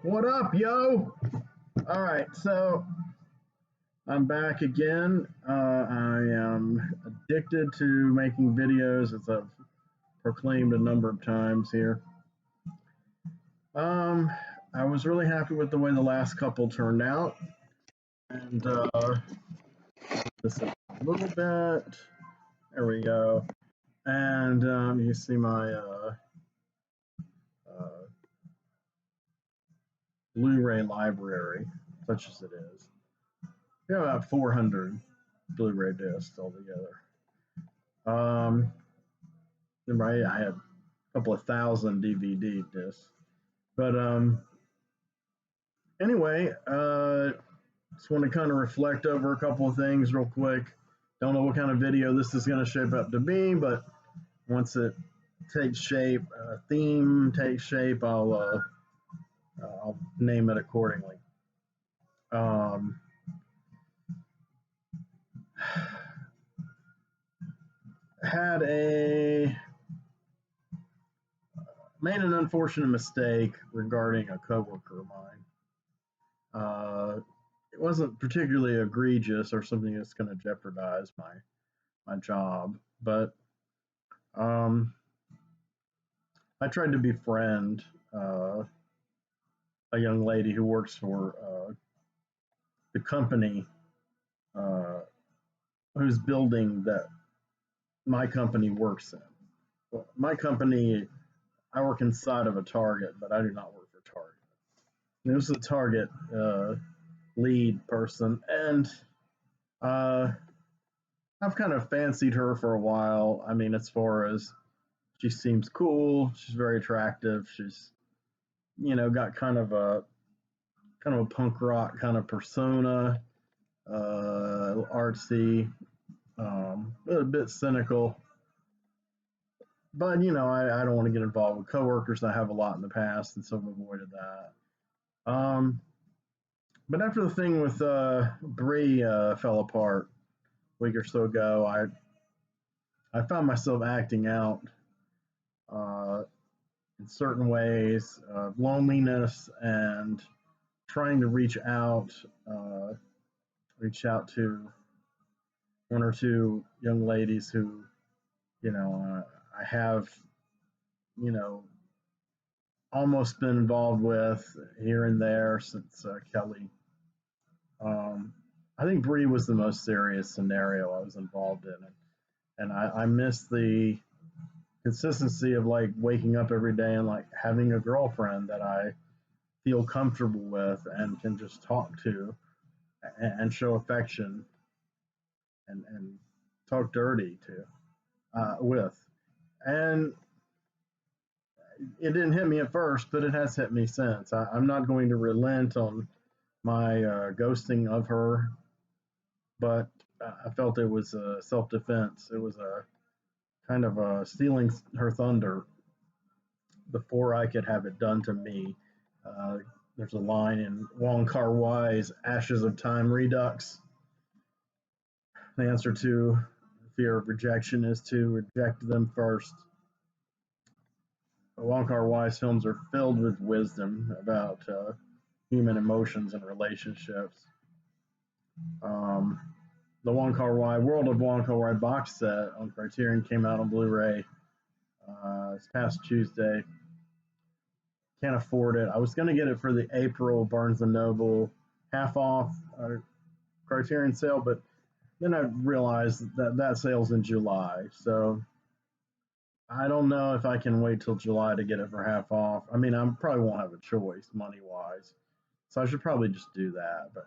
What up, yo? All right, so I'm back again. I am addicted to making videos, as I've proclaimed a number of times here. Um, I was really happy with the way the last couple turned out, and just a little bit. There we go. And you see my uh, Blu-ray library, such as it is. We have about 400 Blu-ray discs altogether. Right, I had a couple of thousand DVD discs. But anyway, just want to kind of reflect over a couple of things real quick. Don't know what kind of video this is going to shape up to be, but once it takes shape, theme takes shape, I'll name it accordingly. Had a made an unfortunate mistake regarding a coworker of mine. It wasn't particularly egregious or something that's going to jeopardize my job, but I tried to befriend a young lady who works for the company uh, whose building that my company works in. Well, my company, I work inside of a Target, but I do not work for Target. It was a Target lead person, and uh, I've kind of fancied her for a while. I mean, as far as she seems cool, she's very attractive. She's got kind of a punk rock kind of persona, artsy, a bit cynical. But I don't want to get involved with coworkers. I have a lot in the past, and so I've avoided that. But after the thing with Bree fell apart a week or so ago, I found myself acting out uh, in certain ways, loneliness, and trying to reach out to one or two young ladies who, I have, you know, almost been involved with here and there since Kelly. Um, I think Bree was the most serious scenario I was involved in, and I miss the consistency of like waking up every day and like having a girlfriend that I feel comfortable with and can just talk to and show affection and talk dirty to with. And it didn't hit me at first, but it has hit me since. I'm not going to relent on my ghosting of her, but I felt it was a self defense. It was a kind of stealing her thunder before I could have it done to me. Uh, there's a line in Wong Kar Wai's Ashes of Time Redux. The answer to fear of rejection is to reject them first. Wong Kar Wai's films are filled with wisdom about human emotions and relationships. Um, the Wong Kar Wai World of Wong Kar Wai box set on Criterion came out on Blu-ray this past Tuesday. Can't afford it. I was going to get it for the April Barnes and Noble half off Criterion sale, but then I realized that sale's in July, so I don't know if I can wait till July to get it for half off. I mean, I probably won't have a choice money wise, so I should probably just do that. But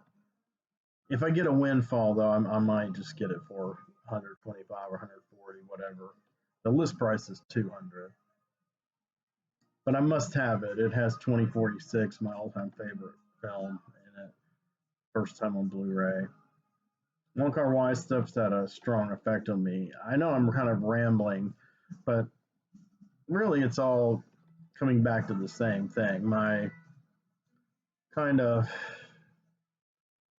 if I get a windfall, though, I might just get it for 125 or 140, whatever. The list price is 200, but I must have it. It has 2046, my all-time favorite film, in it. First time on Blu-ray. Wong Kar Wai stuff's had a strong effect on me. I know I'm kind of rambling, but really it's all coming back to the same thing. My kind of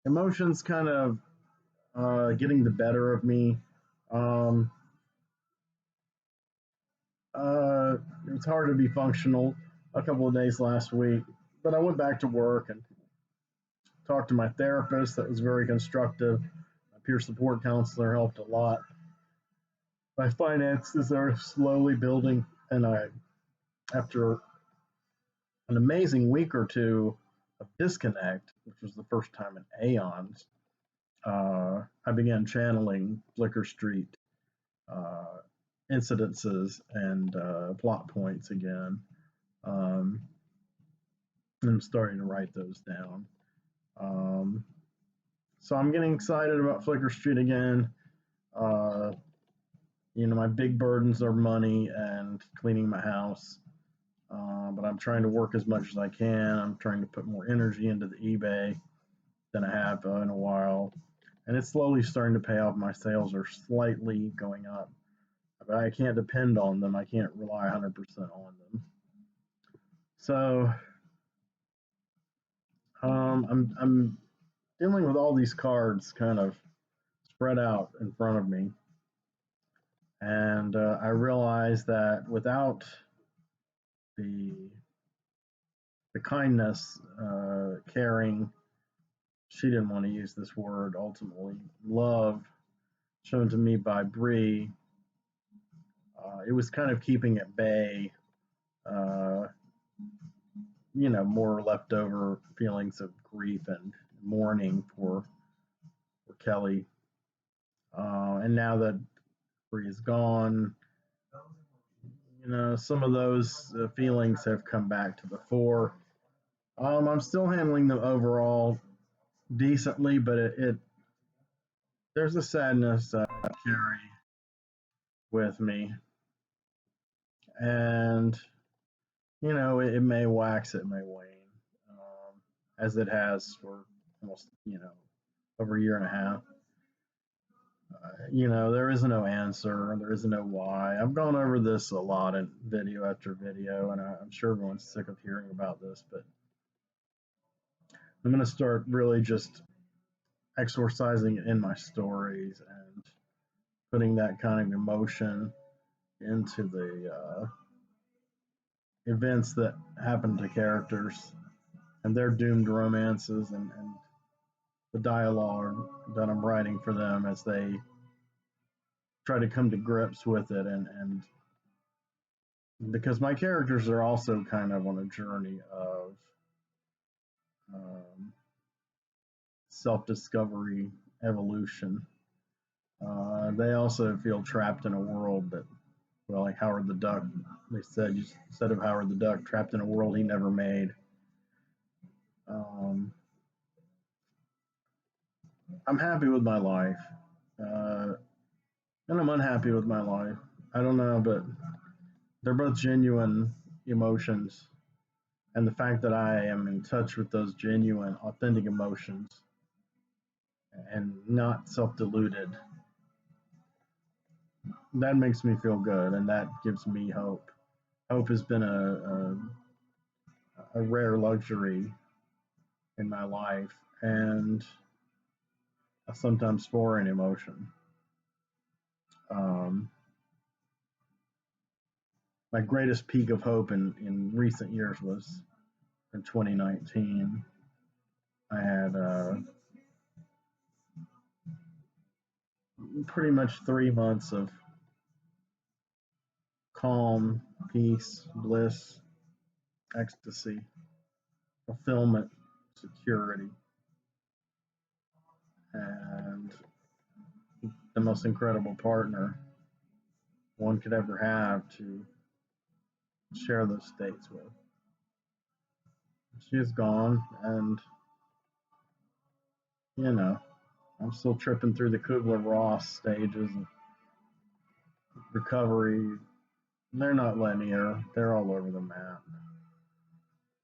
emotions kind of getting the better of me. Um, it was hard to be functional a couple of days last week, But I went back to work and talked to my therapist. That was very constructive. My peer support counselor helped a lot. My finances are slowly building, and after an amazing week or two of disconnect, which was the first time in aeons, I began channeling Flickr Street uh, incidences and plot points again. Um, and I'm starting to write those down. Um, so I'm getting excited about Flickr Street again. Uh, my big burdens are money and cleaning my house. But I'm trying to work as much as I can. I'm trying to put more energy into the eBay than I have in a while. And it's slowly starting to pay off. My sales are slightly going up, but I can't depend on them. I can't rely 100% on them. So I'm dealing with all these cards kind of spread out in front of me. And I realize that without the kindness, caring, she didn't want to use this word ultimately, love shown to me by Bree, it was kind of keeping at bay, uh, more leftover feelings of grief and mourning for Kelly. And now that Bree is gone, some of those feelings have come back to the fore. I'm still handling them overall decently, but there's a sadness I carry with me, and it may wax, it may wane, as it has for almost over a year and a half. There is no answer, there is no why. I've gone over this a lot in video after video, and I'm sure everyone's sick of hearing about this, but I'm going to start really just exorcising it in my stories and putting that kind of emotion into the events that happen to characters and their doomed romances, and the dialogue that I'm writing for them as they try to come to grips with it, and because my characters are also kind of on a journey of um, self-discovery, evolution. They also feel trapped in a world that, well, like Howard the Duck, they said of Howard the Duck, trapped in a world he never made. Um, I'm happy with my life, uh, and I'm unhappy with my life. I don't know, but they're both genuine emotions, and the fact that I am in touch with those genuine, authentic emotions and not self-deluded, that makes me feel good, and that gives me hope. Hope has been a rare luxury in my life, and a sometimes foreign emotion. Um, my greatest peak of hope in recent years was in 2019. I had pretty much 3 months of calm, peace, bliss, ecstasy, fulfillment, security, and the most incredible partner one could ever have to share those states with. She is gone, and I'm still tripping through the Kubler-Ross stages of recovery. They're not linear; they're all over the map.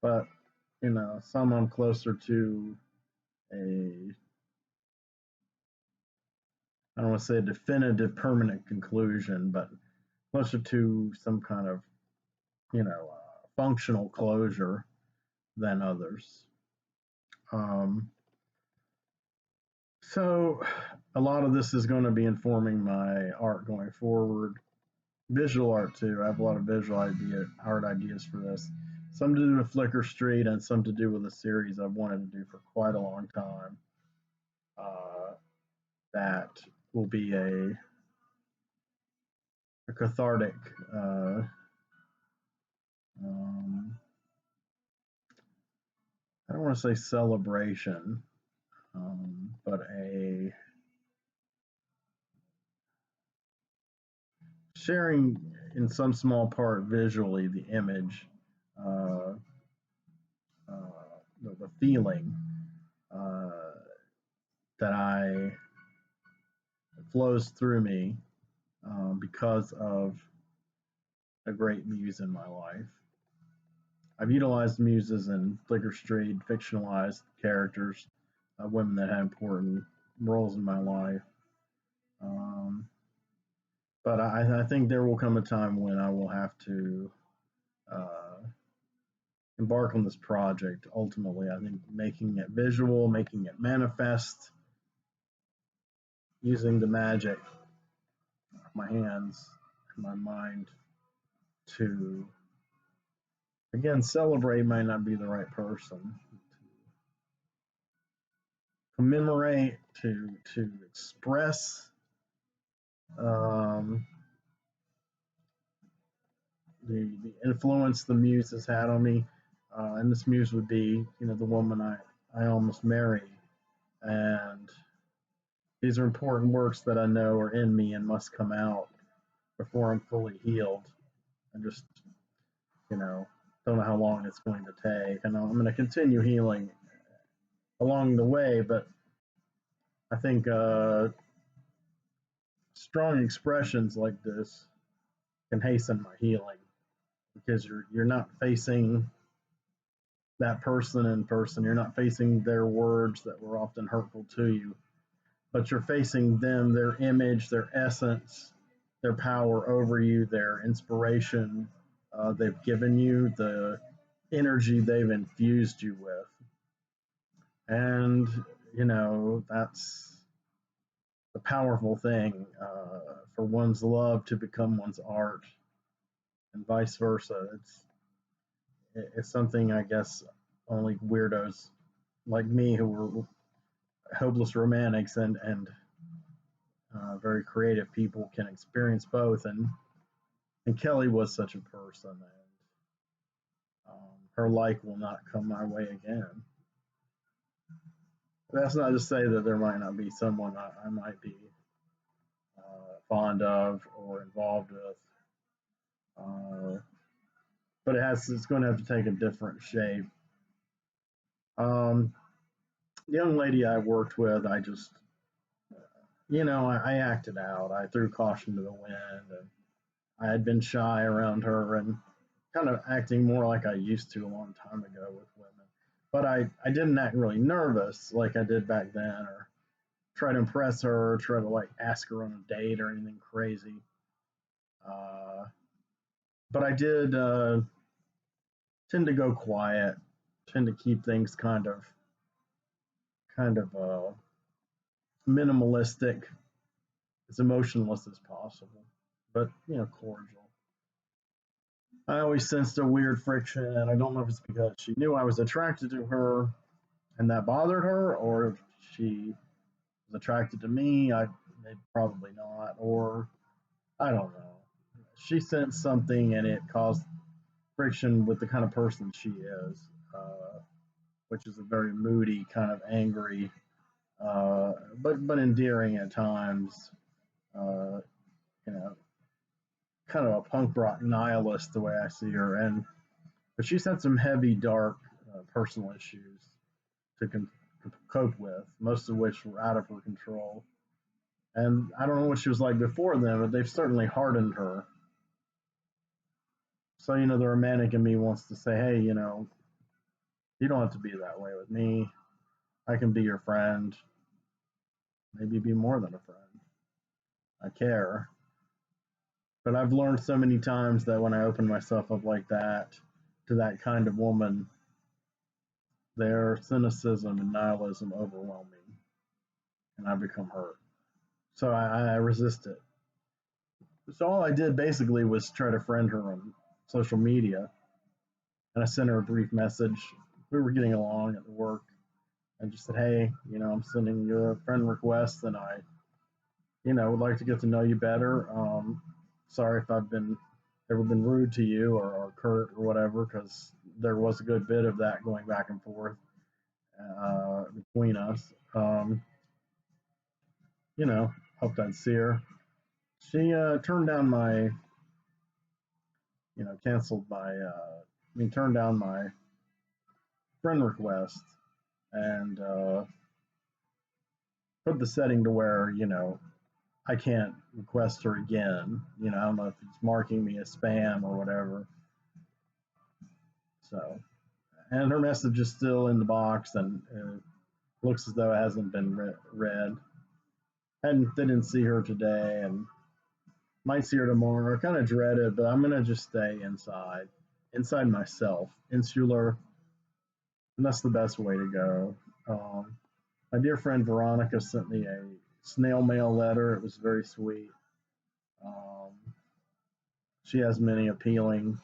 But some I'm closer to a, I don't want to say a definitive permanent conclusion, but closer to some kind of functional closure than others. So a lot of this is going to be informing my art going forward. Visual art too. I have a lot of art ideas for this. some to do with Flickr Street and some to do with a series I've wanted to do for quite a long time. Uh, that will be a cathartic, uh, um, I don't want to say celebration, but a sharing in some small part visually the image, uh, the feeling uh, that I flows through me because of a great muse in my life. I've utilized muses in Flickr Street, fictionalized characters, women that had important roles in my life. Um, but I think there will come a time when I will have to uh, embark on this project. Ultimately, I think making it visual, making it manifest, using the magic of my hands and my mind to, again, celebrate might not be the right person. Commemorate, to express um, the influence the muse has had on me. And this muse would be, the woman I almost married. And these are important works that I know are in me and must come out before I'm fully healed. I just, you know, don't know how long it's going to take. And I'm going to continue healing along the way, but I think strong expressions like this can hasten my healing because you're not facing that person in person. You're not facing their words that were often hurtful to you, but you're facing them, their image, their essence, their power over you, their inspiration they've given you, the energy they've infused you with. And, that's the powerful thing for one's love to become one's art and vice versa. It's something I guess only weirdos like me who were hopeless romantics and very creative people can experience both. And Kelly was such a person, and her like will not come my way again. That's not to say that there might not be someone I might be fond of or involved with, uh, but it's going to have to take a different shape. Um, the young lady I worked with, I just, I acted out. I threw caution to the wind, and I had been shy around her and kind of acting more like I used to a long time ago with women. But I didn't act really nervous like I did back then, or try to impress her, or try to like ask her on a date or anything crazy. Uh, but I did tend to go quiet, tend to keep things kind of minimalistic, as emotionless as possible, but cordial. I always sensed a weird friction, and I don't know if it's because she knew I was attracted to her and that bothered her, or if she was attracted to me. Maybe probably not, or I don't know. She sensed something, and it caused friction with the kind of person she is, which is a very moody, kind of angry, but endearing at times. Uh, you know, kind of a punk rock nihilist the way I see her, and but she's had some heavy, dark personal issues to cope with, most of which were out of her control. And I don't know what she was like before then, but they've certainly hardened her. So, the romantic in me wants to say, hey, you don't have to be that way with me. I can be your friend, maybe be more than a friend. I care. But I've learned so many times that when I open myself up like that to that kind of woman, their cynicism and nihilism overwhelm me, and I become hurt. So I resist it. So all I did basically was try to friend her on social media, and I sent her a brief message. We were getting along at work, and just said, "Hey, I'm sending you a friend request, and I, would like to get to know you better. Sorry if I've been ever been rude to you or curt or whatever, because there was a good bit of that going back and forth between us. Hoped I'd see her. She turned down my, canceled my, turned down my friend request and put the setting to where, I can't request her again. I don't know if it's marking me as spam or whatever. So, and her message is still in the box and it looks as though it hasn't been read. And didn't see her today and might see her tomorrow. I kind of dread it, but I'm going to just stay inside myself, insular. And that's the best way to go. My dear friend Veronica sent me a snail mail letter. It was very sweet. Um, she has many appealing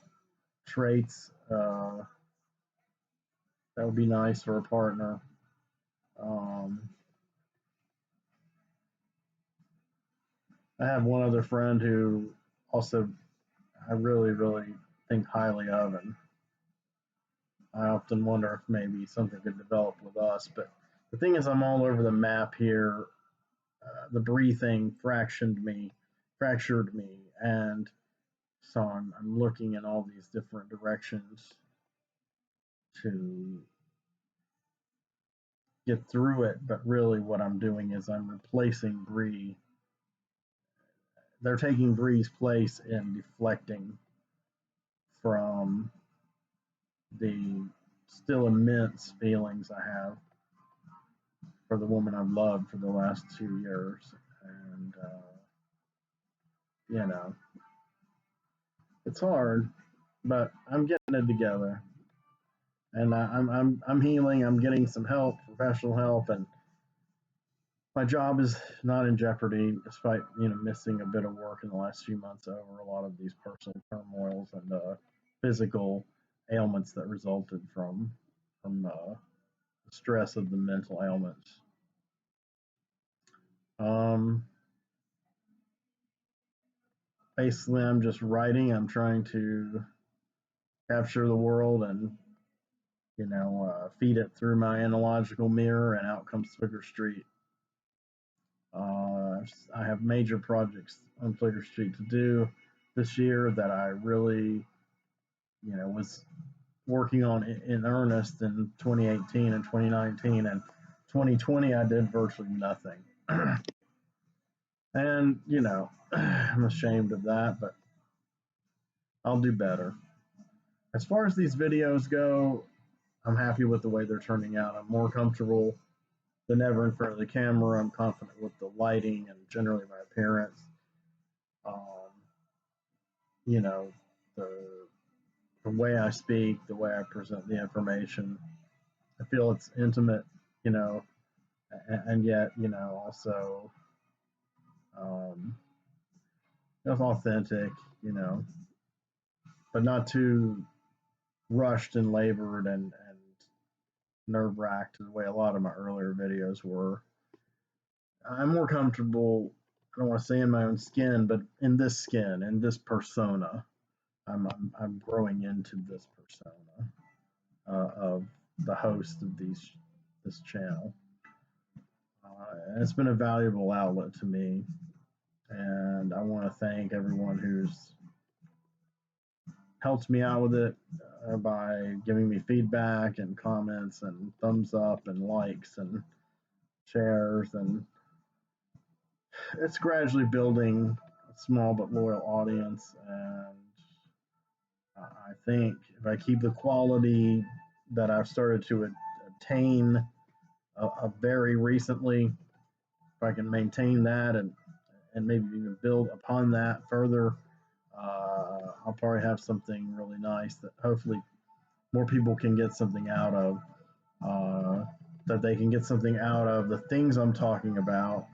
traits that would be nice for a partner. Um, I have one other friend who also I really, really think highly of, and I often wonder if maybe something could develop with us. But the thing is, I'm all over the map here. The Bree thing fractured me, and so I'm looking in all these different directions to get through it. But really, what I'm doing is I'm replacing Bree. They're taking Bree's place in deflecting from the still immense feelings I have for the woman I've loved for the last 2 years. And, you know, it's hard, but I'm getting it together. And I'm healing. I'm getting some help, professional help, and my job is not in jeopardy, despite missing a bit of work in the last few months over a lot of these personal turmoils and physical ailments that resulted from the stress of the mental ailments. Um, Basically, I'm just writing. I'm trying to capture the world and feed it through my analogical mirror, and out comes Flicker Street. I have major projects on Flicker Street to do this year that I really, was working on in earnest in 2018 and 2019, and 2020 I did virtually nothing. And I'm ashamed of that, but I'll do better. As far as these videos go, I'm happy with the way they're turning out. I'm more comfortable than ever in front of the camera. I'm confident with the lighting and generally my appearance. Um, you know, the the way I speak, the way I present the information. I feel it's intimate, you know, and yet, also um, it's authentic, but not too rushed and labored and nerve wracked the way a lot of my earlier videos were. I'm more comfortable, I don't want to say in my own skin, but in this skin, in this persona. I'm growing into this persona of the host of this channel. And it's been a valuable outlet to me. And I want to thank everyone who's helped me out with it by giving me feedback and comments and thumbs up and likes and shares. And it's gradually building a small but loyal audience. And I think if I keep the quality that I've started to attain very recently, if I can maintain that and maybe even build upon that further, I'll probably have something really nice that hopefully more people can get something out of. That they can get something out of the things I'm talking about,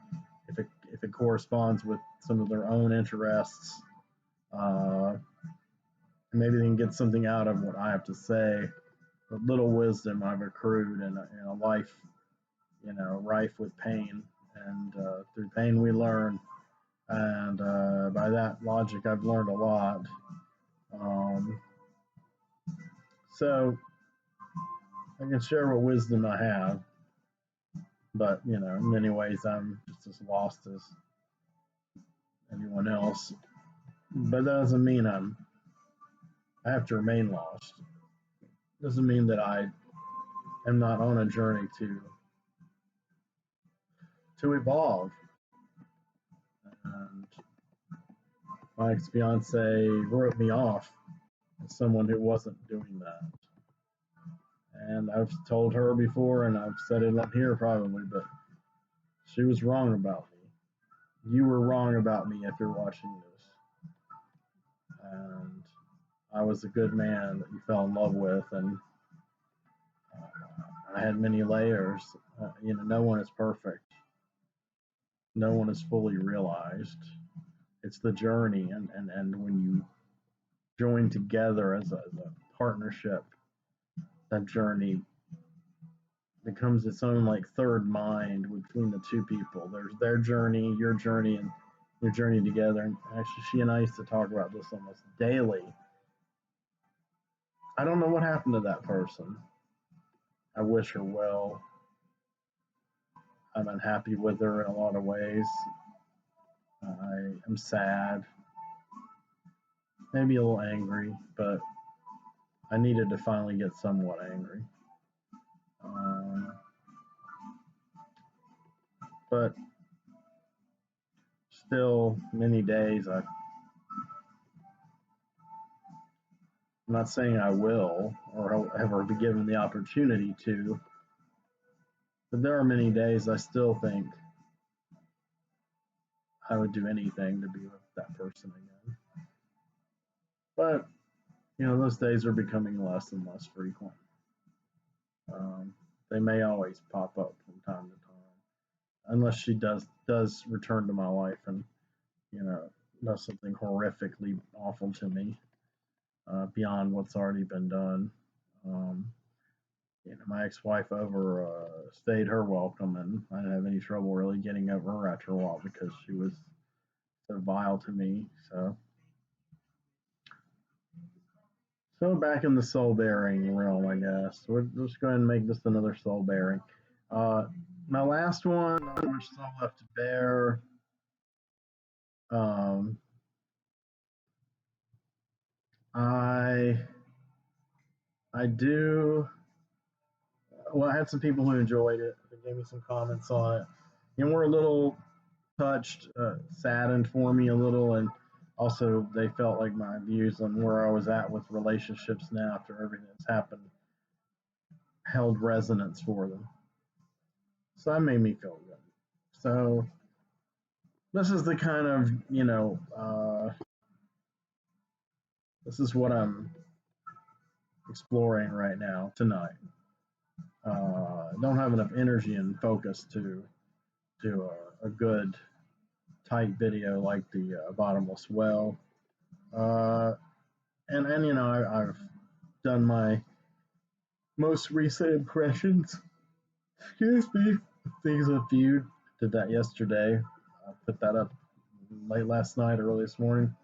if it corresponds with some of their own interests. Uh, and maybe they can get something out of what I have to say. The little wisdom I've accrued in a life, rife with pain, and through pain we learn. And by that logic, I've learned a lot. Um, so I can share what wisdom I have, but in many ways, I'm just as lost as anyone else. But that doesn't mean I have to remain lost. Doesn't mean that I am not on a journey to evolve. And my ex fiance wrote me off as someone who wasn't doing that. And I've told her before, and I've said it on here probably, but she was wrong about me. You were wrong about me if you're watching this. And I was a good man that you fell in love with, and I had many layers. No one is perfect. No one is fully realized. It's the journey, and when you join together as a partnership, that journey becomes its own like third mind between the two people. There's their journey, and your journey together. And actually, she and I used to talk about this almost daily. I don't know what happened to that person. I wish her well. I'm unhappy with her in a lot of ways. I am sad, maybe a little angry, but I needed to finally get somewhat angry. Um, but still, many days I'm not saying I will or ever be given the opportunity to, but there are many days I still think I would do anything to be with that person again. But those days are becoming less and less frequent. Um, they may always pop up from time to time, unless she does return to my life and you know does something horrifically awful to me beyond what's already been done. Um, my ex-wife overstayed her welcome, and I didn't have any trouble really getting over her after a while because she was so vile to me. So back in the soul bearing realm, I guess. We're just going to make this another soul bearing. Uh, my last one, not much soul left to bear. Um, I I do. Well, I had some people who enjoyed it. They gave me some comments on it, and were a little touched, saddened for me a little, and also they felt like my views on where I was at with relationships now after everything that's happened held resonance for them. So that made me feel good. So this is the kind of this is what I'm exploring right now tonight. I don't have enough energy and focus to do a good tight video like the bottomless well. Uh, and I've done my most recent impressions. Excuse me. Things of Feud. Did that yesterday. I put that up late last night, early this morning.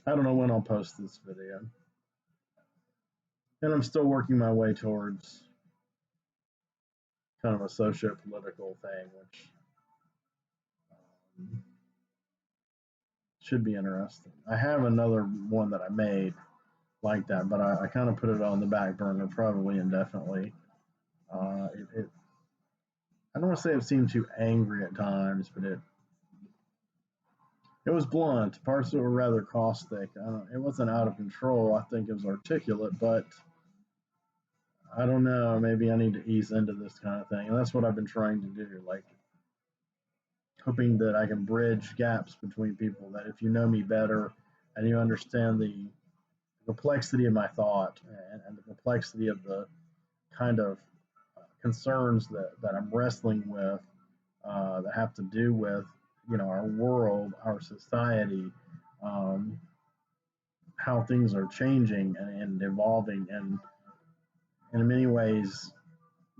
I don't know when I'll post this video. And I'm still working my way towards kind of a socio-political thing, which um, should be interesting. I have another one that I made like that, but I kind of put it on the back burner probably indefinitely. It I don't want to say it seemed too angry at times, but it was blunt. Parts of it were rather caustic. It wasn't out of control. I think it was articulate, but I don't know. Maybe I need to ease into this kind of thing, and that's what I've been trying to do. Like hoping that I can bridge gaps between people. That if you know me better and you understand the complexity of my thought and the complexity of the kind of concerns that I'm wrestling with that have to do with our world, our society, um, how things are changing and evolving, and in many ways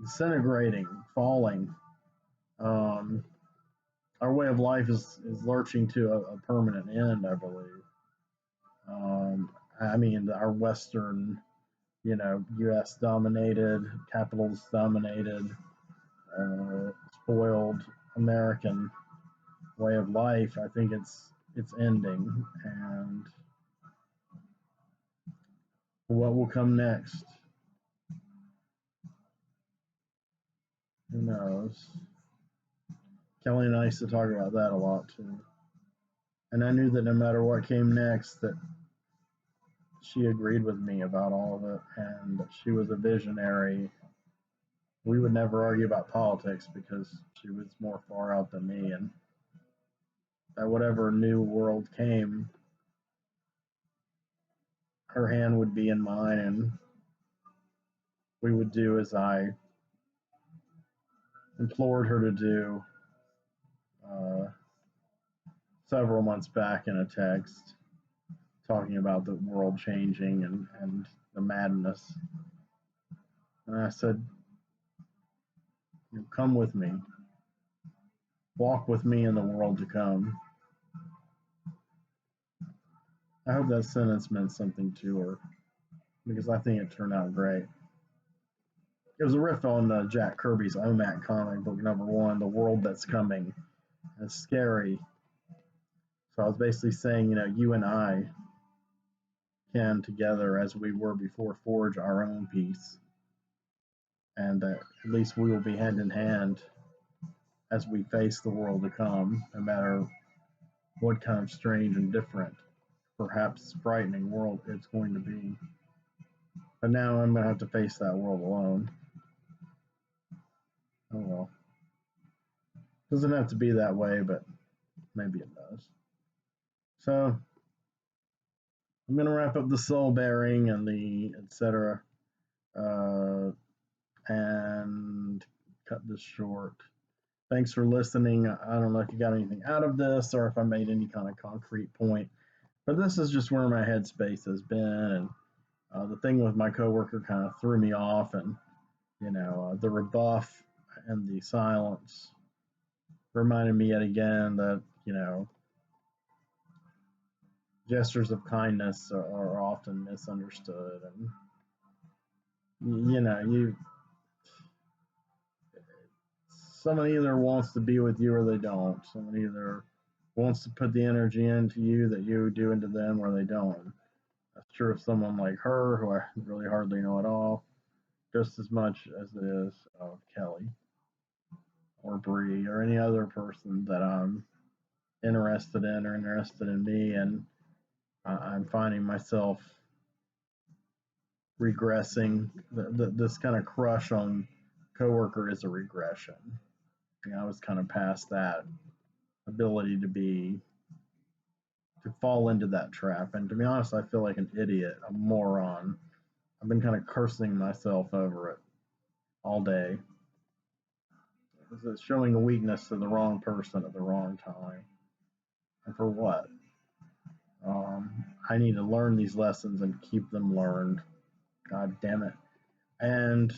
disintegrating, falling. Um, our way of life is lurching to a permanent end, I believe. I mean, our Western, U.S. dominated, capitalist dominated, spoiled American way of life. I think it's ending, and what will come next, who knows? Kelly and I used to talk about that a lot too, and I knew that no matter what came next, that she agreed with me about all of it, and that she was a visionary. We would never argue about politics because she was more far out than me, and that whatever new world came, her hand would be in mine, and we would do as I implored her to do uh, several months back in a text, talking about the world changing and the madness. And I said, come with me, walk with me in the world to come. I hope that sentence meant something to her because I think it turned out great. It was a riff on Jack Kirby's OMAC comic book #1, The World That's Coming. It's scary. So I was basically saying, you and I can together, as we were before, forge our own peace. And that at least we will be hand in hand as we face the world to come, no matter what kind of strange and different, perhaps frightening world it's going to be. But now I'm going to have to face that world alone. Oh well. Doesn't have to be that way, but maybe it does. So I'm going to wrap up the soul bearing and the etc. Uh, and cut this short. Thanks for listening. I don't know if you got anything out of this or if I made any kind of concrete point, but this is just where my headspace has been. And the thing with my coworker kind of threw me off, and the rebuff and the silence reminded me yet again that gestures of kindness are often misunderstood, and you someone either wants to be with you or they don't. Someone either wants to put the energy into you that you do into them, or they don't. That's true of someone like her, who I really hardly know at all, just as much as it is of Kelly or Bree or any other person that I'm interested in or interested in me. And I'm finding myself regressing. This kind of crush on coworker is a regression. I was kind of past that ability to fall into that trap. And to be honest, I feel like an idiot, a moron. I've been kind of cursing myself over it all day. It's showing a weakness to the wrong person at the wrong time. And for what? I need to learn these lessons and keep them learned. God damn it. And,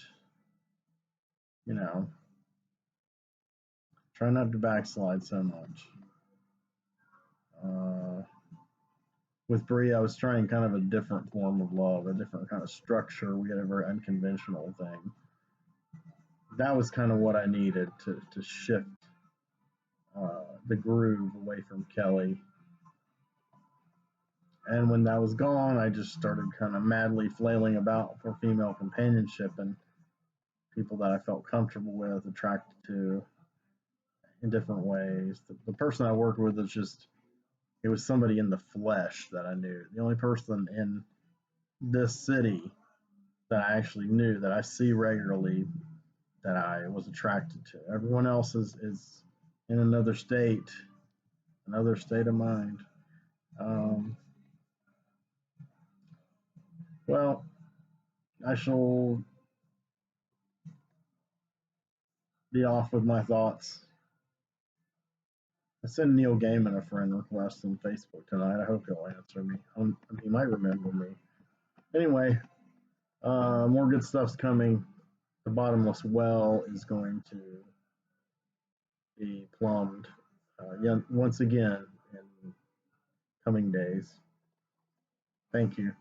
you know, try not to backslide so much. With Bree, I was trying kind of a different form of love, a different kind of structure. We had a very unconventional thing. That was kind of what I needed to shift the groove away from Kelly. And when that was gone, I just started kind of madly flailing about for female companionship and people that I felt comfortable with, attracted to in different ways. The person I worked with is just, it was somebody in the flesh that I knew. The only person in this city that I actually knew, that I see regularly, that I was attracted to. Everyone else is in another state of mind. Um, well, I shall be off with my thoughts. I sent Neil Gaiman a friend request on Facebook tonight. I hope he'll answer me. He might remember me. Anyway, more good stuff's coming. The bottomless well is going to be plumbed once again in coming days. Thank you.